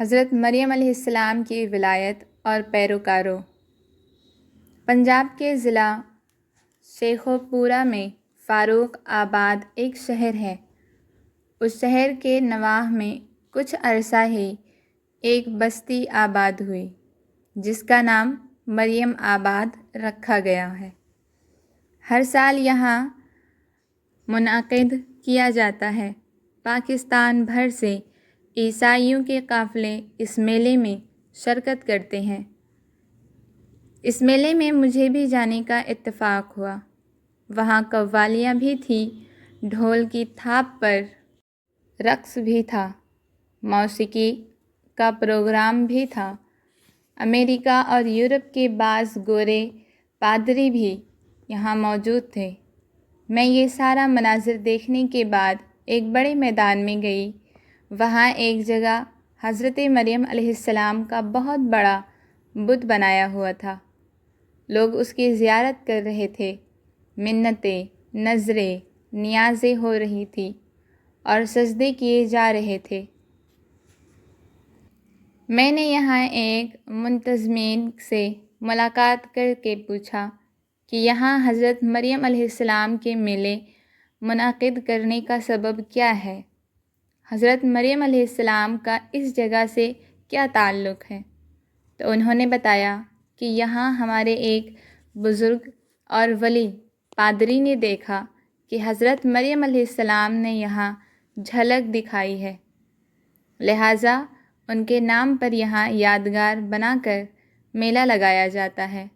حضرت مریم علیہ السلام کی ولایت اور پیروکاروں۔ پنجاب کے ضلع شیخوپورہ میں فاروق آباد ایک شہر ہے۔ اس شہر کے نواح میں کچھ عرصہ ہی ایک بستی آباد ہوئی جس کا نام مریم آباد رکھا گیا ہے۔ ہر سال یہاں منعقد کیا جاتا ہے۔ پاکستان بھر سے عیسائیوں کے قافلے اس میلے میں شرکت کرتے ہیں۔ اس میلے میں مجھے بھی جانے کا اتفاق ہوا۔ وہاں قوالیاں بھی تھیں، ڈھول کی تھاپ پر رقص بھی تھا، موسیقی کا پروگرام بھی تھا۔ امریکہ اور یورپ کے بعض گورے پادری بھی یہاں موجود تھے۔ میں یہ سارا مناظر دیکھنے کے بعد ایک بڑے میدان میں گئی۔ وہاں ایک جگہ حضرت مریم علیہ السلام کا بہت بڑا بت بنایا ہوا تھا۔ لوگ اس کی زیارت کر رہے تھے، منتیں، نذریں، نیازیں ہو رہی تھیں اور سجدے کیے جا رہے تھے۔ میں نے یہاں ایک منتظمین سے ملاقات کر کے پوچھا کہ یہاں حضرت مریم علیہ السلام کے میلے منعقد کرنے کا سبب کیا ہے؟ حضرت مریم علیہ السلام کا اس جگہ سے کیا تعلق ہے؟ تو انہوں نے بتایا کہ یہاں ہمارے ایک بزرگ اور ولی پادری نے دیکھا کہ حضرت مریم علیہ السلام نے یہاں جھلک دکھائی ہے، لہٰذا ان کے نام پر یہاں یادگار بنا کر میلہ لگایا جاتا ہے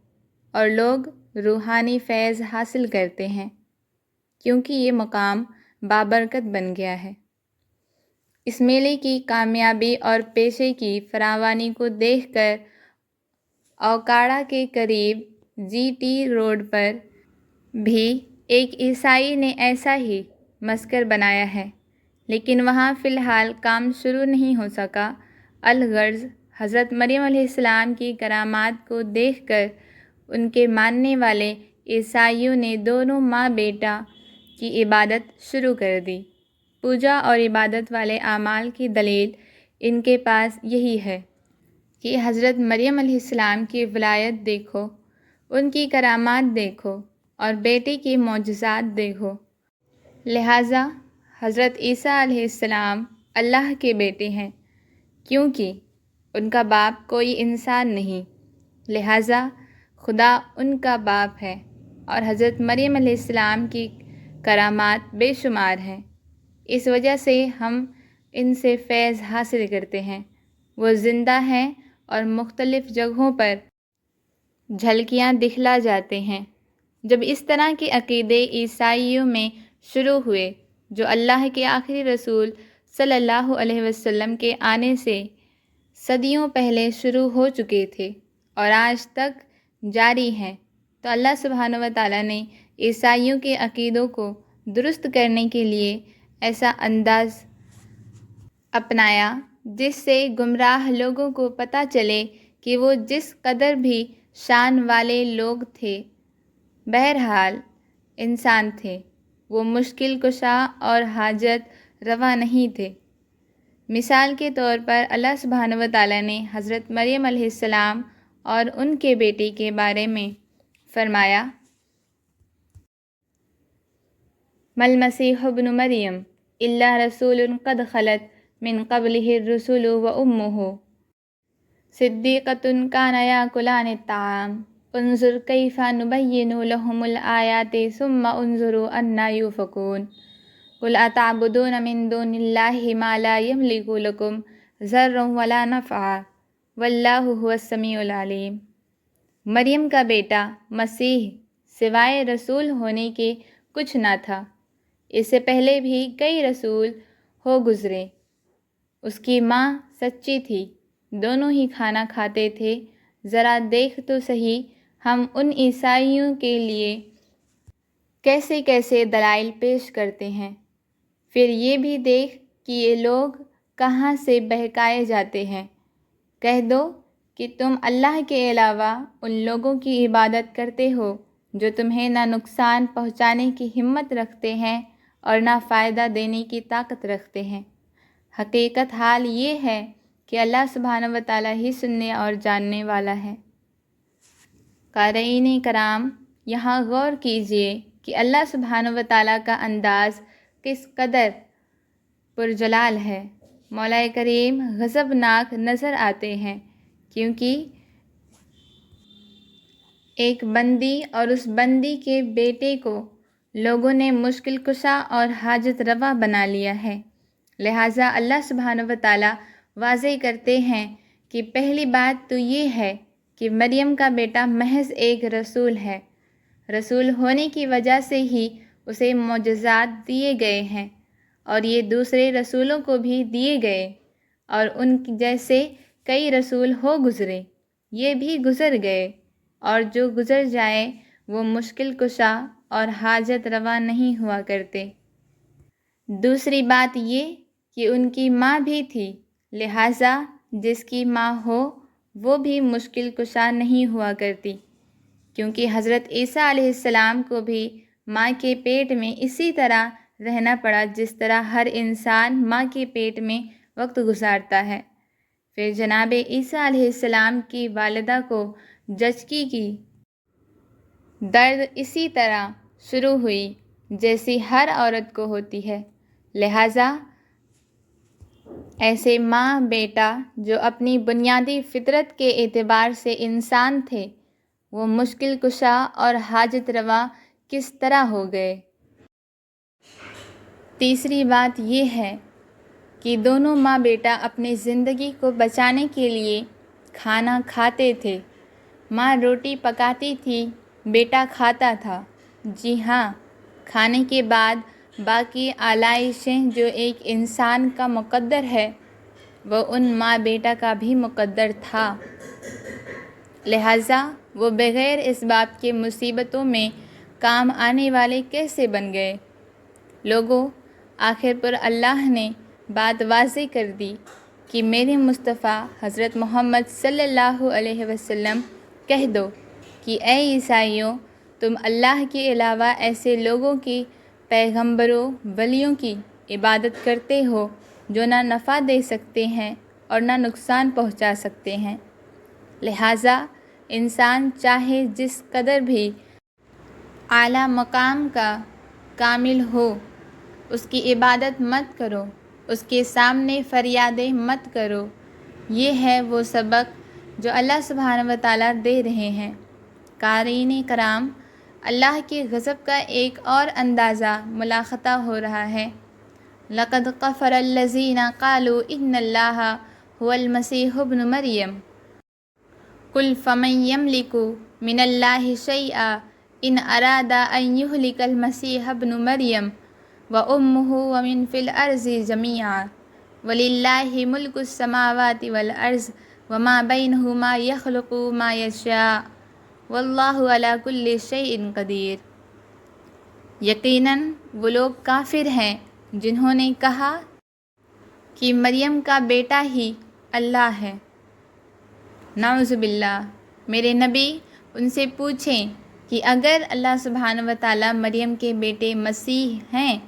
اور لوگ روحانی فیض حاصل کرتے ہیں، کیونکہ یہ مقام بابرکت بن گیا ہے۔ اس میلے کی کامیابی اور پیشے کی فراوانی کو دیکھ کر اوکاڑا کے قریب جی ٹی روڈ پر بھی ایک عیسائی نے ایسا ہی مسکر بنایا ہے، لیکن وہاں فی الحال کام شروع نہیں ہو سکا۔ الغرض حضرت مریم علیہ السلام کی کرامات کو دیکھ کر ان کے ماننے والے عیسائیوں نے دونوں ماں بیٹا کی عبادت شروع کر دی۔ پوجا اور عبادت والے اعمال کی دلیل ان کے پاس یہی ہے کہ حضرت مریم علیہ السلام کی ولایت دیکھو، ان کی کرامات دیکھو اور بیٹے کے معجزات دیکھو۔ لہٰذا حضرت عیسیٰ علیہ السلام اللہ کے بیٹے ہیں، کیونکہ ان کا باپ کوئی انسان نہیں، لہٰذا خدا ان کا باپ ہے، اور حضرت مریم علیہ السلام کی کرامات بے شمار ہیں۔ اس وجہ سے ہم ان سے فیض حاصل کرتے ہیں۔ وہ زندہ ہیں اور مختلف جگہوں پر جھلکیاں دکھلا جاتے ہیں۔ جب اس طرح کے عقیدے عیسائیوں میں شروع ہوئے، جو اللہ کے آخری رسول صلی اللہ علیہ وسلم کے آنے سے صدیوں پہلے شروع ہو چکے تھے اور آج تک جاری ہیں، تو اللہ سبحانہ و تعالیٰ نے عیسائیوں کے عقیدوں کو درست کرنے کے لیے ایسا انداز اپنایا جس سے گمراہ لوگوں کو پتہ چلے کہ وہ جس قدر بھی شان والے لوگ تھے، بہرحال انسان تھے، وہ مشکل کشا اور حاجت روا نہیں تھے۔ مثال کے طور پر اللہ سبحانہ و تعالیٰ نے حضرت مریم علیہ السلام اور ان کے بیٹے کے بارے میں فرمایا، ما المسیح ابن مریم الا رسول قد خلت من قبلہ الرسل وامہ صدیقۃ کانا یاکلان الطعام انظر کیف نبین لہم الآیات ثم انظروا انا یؤفکون قل اتعبدون من دون اللہ ما لا یملک لکم ضرا ولا نفعا واللہ هو السمیع العلیم۔ مریم کا بیٹا مسیح سوائے رسول ہونے کے کچھ نہ تھا، اس سے پہلے بھی کئی رسول ہو گزرے۔ اس کی ماں سچی تھی، دونوں ہی کھانا کھاتے تھے۔ ذرا دیکھ تو صحیح ہم ان عیسائیوں کے لیے کیسے کیسے دلائل پیش کرتے ہیں، پھر یہ بھی دیکھ کہ یہ لوگ کہاں سے بہکائے جاتے ہیں۔ کہہ دو کہ تم اللہ کے علاوہ ان لوگوں کی عبادت کرتے ہو جو تمہیں نہ نقصان پہنچانے کی ہمت رکھتے ہیں اور نہ فائدہ دینے کی طاقت رکھتے ہیں۔ حقیقت حال یہ ہے کہ اللہ سبحانہ و تعالیٰ ہی سننے اور جاننے والا ہے۔ قارئین کرام، یہاں غور کیجئے کہ اللہ سبحانہ و تعالیٰ کا انداز کس قدر پرجلال ہے۔ مولا کریم غضبناک نظر آتے ہیں، کیونکہ ایک بندی اور اس بندی کے بیٹے کو لوگوں نے مشکل کشا اور حاجت روا بنا لیا ہے۔ لہٰذا اللہ سبحانہ و تعالیٰ واضح کرتے ہیں کہ پہلی بات تو یہ ہے کہ مریم کا بیٹا محض ایک رسول ہے۔ رسول ہونے کی وجہ سے ہی اسے معجزات دیے گئے ہیں، اور یہ دوسرے رسولوں کو بھی دیے گئے، اور ان جیسے کئی رسول ہو گزرے، یہ بھی گزر گئے، اور جو گزر جائیں وہ مشکل کشا اور حاجت روا نہیں ہوا کرتے۔ دوسری بات یہ کہ ان کی ماں بھی تھی، لہٰذا جس کی ماں ہو وہ بھی مشکل کشا نہیں ہوا کرتی، کیونکہ حضرت عیسیٰ علیہ السلام کو بھی ماں کے پیٹ میں اسی طرح رہنا پڑا جس طرح ہر انسان ماں کے پیٹ میں وقت گزارتا ہے۔ پھر جناب عیسیٰ علیہ السلام کی والدہ کو زچگی کی درد اسی طرح شروع ہوئی جیسی ہر عورت کو ہوتی ہے، لہٰذا ایسے ماں بیٹا جو اپنی بنیادی فطرت کے اعتبار سے انسان تھے، وہ مشکل کشا اور حاجت روا کس طرح ہو گئے۔ تیسری بات یہ ہے کہ دونوں ماں بیٹا اپنی زندگی کو بچانے کے لیے کھانا کھاتے تھے۔ ماں روٹی پکاتی تھی، بیٹا کھاتا تھا۔ جی ہاں، کھانے کے بعد باقی آلائشیں جو ایک انسان کا مقدر ہے، وہ ان ماں بیٹا کا بھی مقدر تھا، لہٰذا وہ بغیر اسباب کے مصیبتوں میں کام آنے والے کیسے بن گئے؟ لوگوں، آخر پر اللہ نے بات واضح کر دی کہ میرے مصطفیٰ حضرت محمد صلی اللہ علیہ وسلم کہہ دو کہ اے عیسائیوں، تم اللہ کے علاوہ ایسے لوگوں کی، پیغمبروں، ولیوں کی عبادت کرتے ہو جو نہ نفع دے سکتے ہیں اور نہ نقصان پہنچا سکتے ہیں، لہٰذا انسان چاہے جس قدر بھی اعلیٰ مقام کا کامل ہو، اس کی عبادت مت کرو، اس کے سامنے فریادیں مت کرو۔ یہ ہے وہ سبق جو اللہ سبحانہ و تعالیٰ دے رہے ہیں۔ قارئین کرام، اللہ کے غضب کا ایک اور اندازہ ملاحظہ ہو رہا ہے۔ لَقَدْ كَفَرَ الَّذِينَ قَالُوا إِنَّ اللَّهَ هُوَ الْمَسِيحُ ابْنُ مَرْيَمَ قُلْ فَمَنْ يَمْلِكُ مِنَ اللَّهِ شَيْئًا إِنْ أَرَادَ أَنْ يُهْلِكَ الْمَسِيحَ ابْنَ مَرْيَمَ وَأُمَّهُ وَمَنْ فِي الْأَرْضِ جَمِيعًا وَلِلَّهِ مُلْكُ السَّمَاوَاتِ وَالْأَرْضِ وَمَا بَيْنَهُمَا يَخْلُقُ مَا يَشَاءُ وَاللَّهُ عَلَى كُلِّ شَيْءٍ قدیر۔ یقیناً وہ لوگ کافر ہیں جنہوں نے کہا کہ مریم کا بیٹا ہی اللہ ہے۔ نعوذ باللہ۔ میرے نبی، ان سے پوچھیں کہ اگر اللہ سبحانہ و تعالیٰ مریم کے بیٹے مسیح ہیں،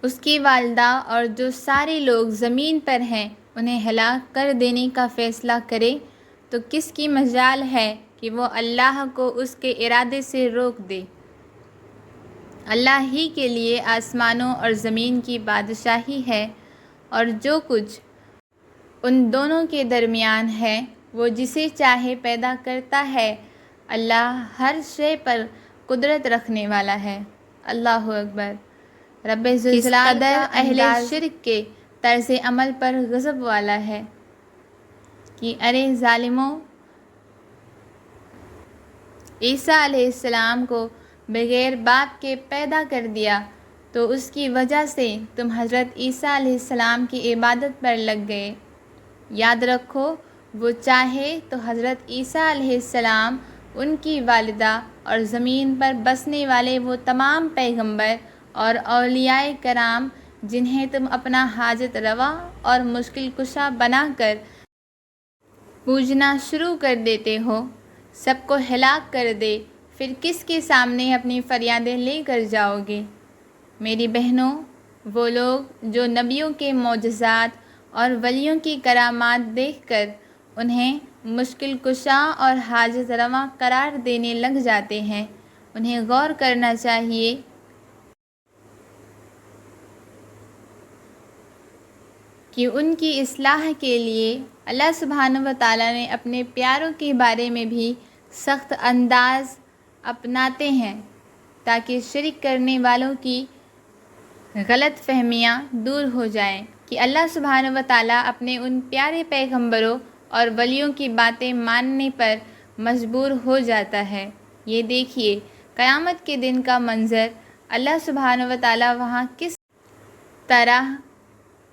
اس کی والدہ اور جو سارے لوگ زمین پر ہیں انہیں ہلاک کر دینے کا فیصلہ کرے، تو کس کی مجال ہے کہ وہ اللہ کو اس کے ارادے سے روک دے؟ اللہ ہی کے لیے آسمانوں اور زمین کی بادشاہی ہے، اور جو کچھ ان دونوں کے درمیان ہے وہ جسے چاہے پیدا کرتا ہے۔ اللہ ہر شے پر قدرت رکھنے والا ہے۔ اللہ اکبر۔ رب ذوالجلال کا اہل شرک کے طرز عمل پر غضب والا ہے کہ ارے ظالموں، عیسیٰ علیہ السلام کو بغیر باپ کے پیدا کر دیا، تو اس کی وجہ سے تم حضرت عیسیٰ علیہ السلام کی عبادت پر لگ گئے۔ یاد رکھو، وہ چاہے تو حضرت عیسیٰ علیہ السلام، ان کی والدہ اور زمین پر بسنے والے وہ تمام پیغمبر اور اولیاء کرام جنہیں تم اپنا حاجت روا اور مشکل کشا بنا کر پوجنا شروع کر دیتے ہو، سب کو ہلاک کر دے، پھر کس کے سامنے اپنی فریادیں لے کر جاؤ گے؟ میری بہنوں، وہ لوگ جو نبیوں کے معجزات اور ولیوں کی کرامات دیکھ کر انہیں مشکل کشا اور حاجت رواں قرار دینے لگ جاتے ہیں۔ انہیں غور کرنا چاہیے کہ ان کی اصلاح کے لیے اللہ سبحانہ و تعالیٰ نے اپنے پیاروں کے بارے میں بھی سخت انداز اپناتے ہیں تاکہ شرک کرنے والوں کی غلط فہمیاں دور ہو جائیں کہ اللہ سبحانہ و تعالیٰ اپنے ان پیارے پیغمبروں اور ولیوں کی باتیں ماننے پر مجبور ہو جاتا ہے۔ یہ دیکھیے قیامت کے دن کا منظر، اللہ سبحانہ و تعالیٰ وہاں کس طرح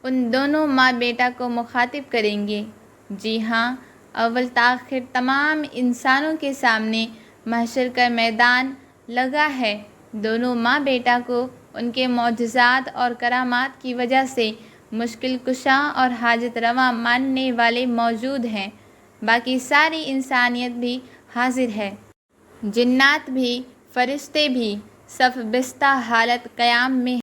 ان دونوں ماں بیٹا کو مخاطب کریں گے۔ جی ہاں، اول تاخر تمام انسانوں کے سامنے محشر کا میدان لگا ہے۔ دونوں ماں بیٹا کو ان کے معجزات اور کرامات کی وجہ سے مشکل کشا اور حاجت رواں ماننے والے موجود ہیں۔ باقی ساری انسانیت بھی حاضر ہے۔ جنات بھی، فرشتے بھی صف بستہ حالت قیام میں